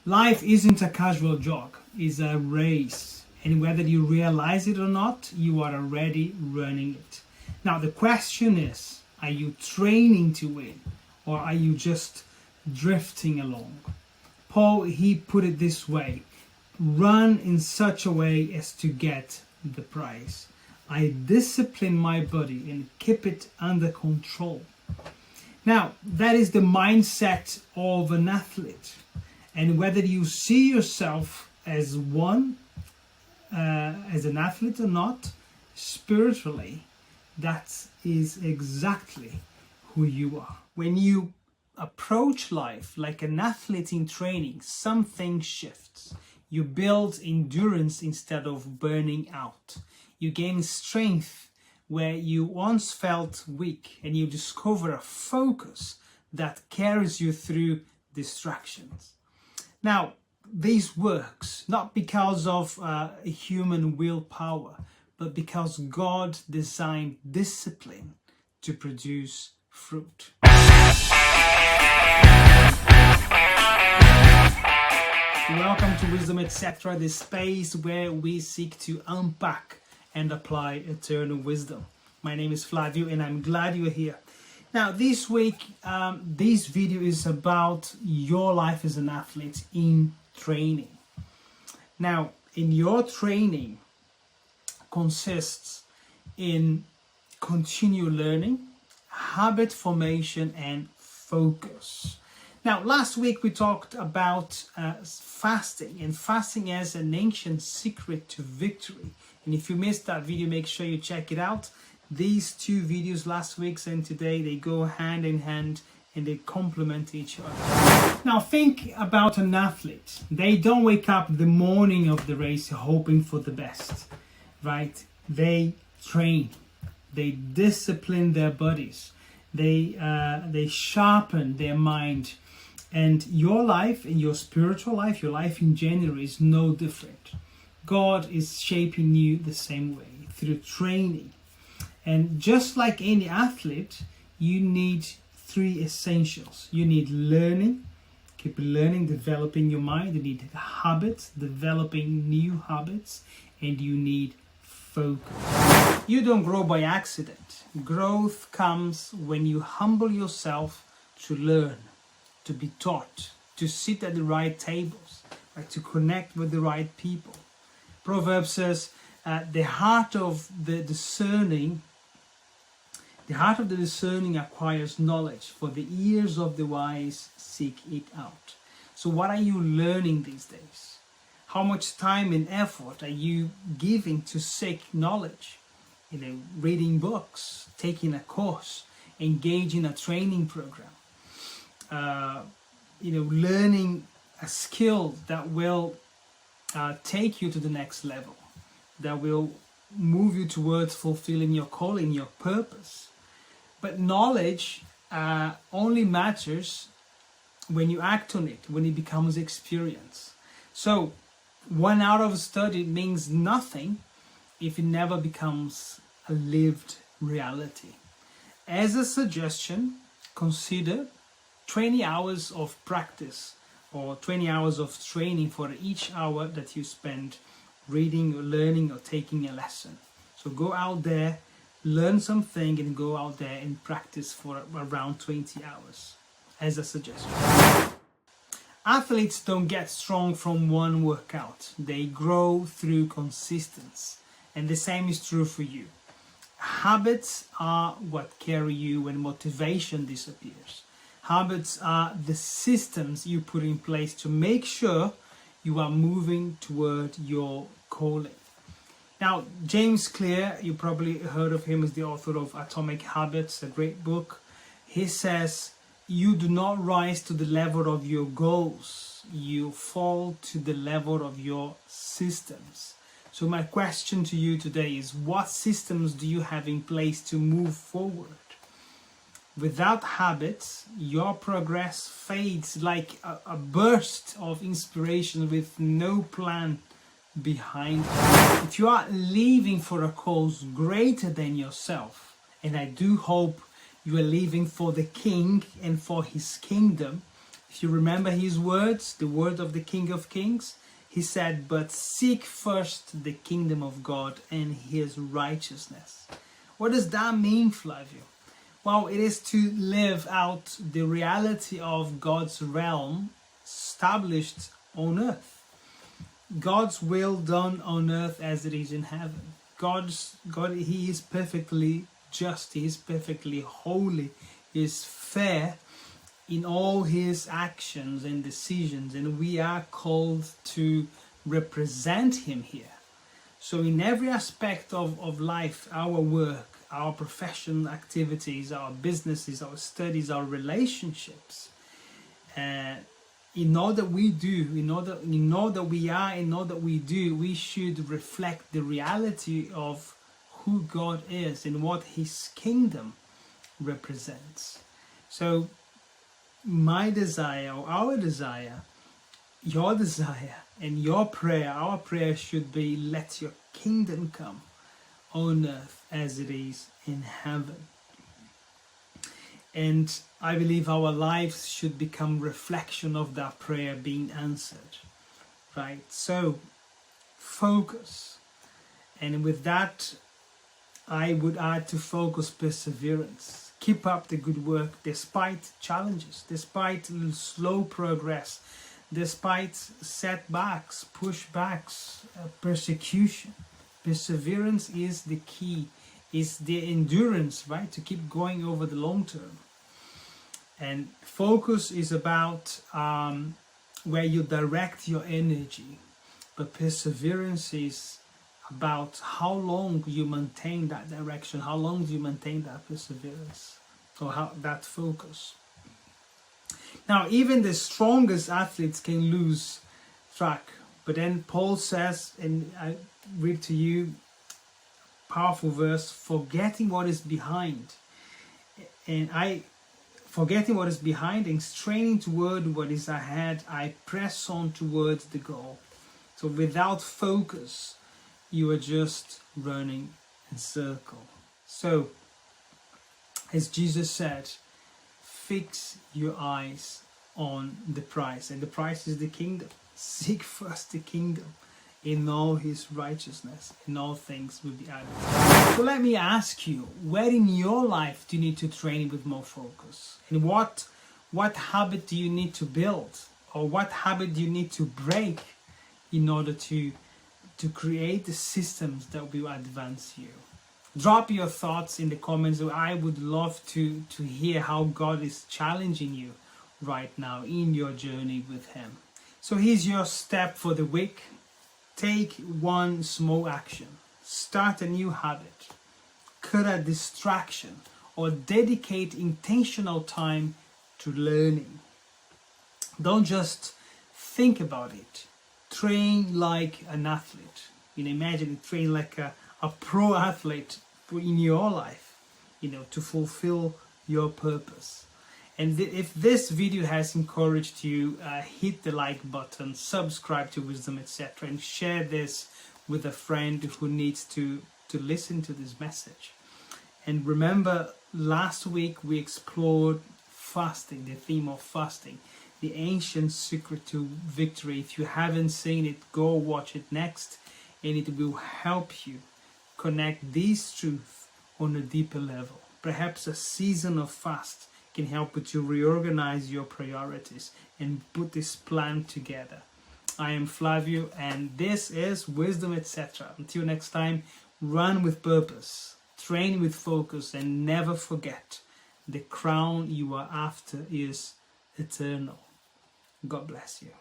Life isn't a casual jog, it's a race. And whether you realize it or not, you are already running it. Now the question is, are you training to win or are you just drifting along? Paul, he put it this way: run in such a way as to get the prize. I discipline my body and keep it under control. Now, that is the mindset of an athlete. And whether you see yourself as as an athlete or not, spiritually, that is exactly who you are. When you approach life like an athlete in training, something shifts. You build endurance instead of burning out. You gain strength where you once felt weak, and you discover a focus that carries you through distractions. Now, this works not because of human willpower, but because God designed discipline to produce fruit. Welcome to Wisdom Etc., the space where we seek to unpack and apply eternal wisdom. My name is Flavio and I'm glad you're here. Now this week, this video is about your life as an athlete in training. Now, in your training consists in continual learning, habit formation and focus. Now, last week we talked about fasting, and fasting as an ancient secret to victory. And if you missed that video, make sure you check it out. These two videos, last week's and today, they go hand in hand and they complement each other. Now think about an athlete. They don't wake up the morning of the race hoping for the best, right? They train, they discipline their bodies, they sharpen their mind. And your life, and your spiritual life, your life in general, is no different. God is shaping you the same way, through training. And just like any athlete, you need three essentials. You need learning, keep learning, developing your mind. You need habits, developing new habits. And you need focus. You don't grow by accident. Growth comes when you humble yourself to learn, to be taught, to sit at the right tables, right, to connect with the right people. Proverbs says, the heart of the discerning acquires knowledge, for the ears of the wise seek it out. So what are you learning these days? How much time and effort are you giving to seek knowledge? Reading books, taking a course, engaging a training program. Learning a skill that will take you to the next level, that will move you towards fulfilling your calling, your purpose. But knowledge only matters when you act on it, when it becomes experience. So 1 hour of study means nothing if it never becomes a lived reality. As a suggestion, consider 20 hours of practice or 20 hours of training for each hour that you spend reading or learning or taking a lesson. So go out there, learn something, and go out there and practice for around 20 hours as a suggestion. Athletes don't get strong from one workout. They grow through consistency. And the same is true for you. Habits are what carry you when motivation disappears. Habits are the systems you put in place to make sure you are moving toward your calling. Now, James Clear, you probably heard of him as the author of Atomic Habits, a great book. He says, you do not rise to the level of your goals. You fall to the level of your systems. So my question to you today is, what systems do you have in place to move forward? Without habits, your progress fades like a burst of inspiration with no plan behind it. If you are living for a cause greater than yourself, and I do hope you are living for the King and for his kingdom, If you remember his words, the word of the King of Kings, he said, but seek first the kingdom of God and his righteousness. What does that mean, Flavio? Well, it is to live out the reality of God's realm established on earth. God's will done on earth as it is in heaven. God, he is perfectly just, he is perfectly holy, he is fair in all his actions and decisions, and we are called to represent him here. So in every aspect of life, our work, our professional activities, our businesses, our studies, our relationships, in all that we do, in all that we do, we should reflect the reality of who God is and what his kingdom represents. So my desire, or our desire, your desire, and your prayer, our prayer should be, let your kingdom come on earth as it is in heaven. And I believe our lives should become reflection of that prayer being answered, right? So focus, and with that I would add to focus perseverance. Keep up the good work despite challenges, despite slow progress, despite setbacks, pushbacks, persecution. Perseverance is the key, is the endurance, right, to keep going over the long term. And focus is about where you direct your energy, but perseverance is about how long you maintain that direction, how long do you maintain that perseverance, or how that focus. Now, even the strongest athletes can lose track, but then Paul says, and I read to you, powerful verse, forgetting what is behind, forgetting what is behind and straining toward what is ahead, I press on towards the goal. So without focus, you are just running in circles. So, as Jesus said, fix your eyes on the prize, and the prize is the kingdom. Seek first the kingdom in all his righteousness, in all things will be added. So let me ask you, where in your life do you need to train with more focus? And what habit do you need to build? Or what habit do you need to break in order to create the systems that will advance you? Drop your thoughts in the comments. I would love to hear how God is challenging you right now in your journey with him. So here's your step for the week. Take one small action. Start a new habit. Cut a distraction, or dedicate intentional time to learning. Don't just think about it. Train like an athlete. Imagine train like a pro athlete in your life, to fulfill your purpose. And if this video has encouraged you, hit the like button, subscribe to Wisdom, etc., and share this with a friend who needs to listen to this message. And remember, last week we explored fasting, the theme of fasting, the ancient secret to victory. If you haven't seen it, go watch it next, and it will help you connect these truths on a deeper level. Perhaps a season of fast can help you to reorganize your priorities and put this plan together. I am Flavio, and this is Wisdom, etc. Until next time, run with purpose, train with focus, and never forget, the crown you are after is eternal. God bless you.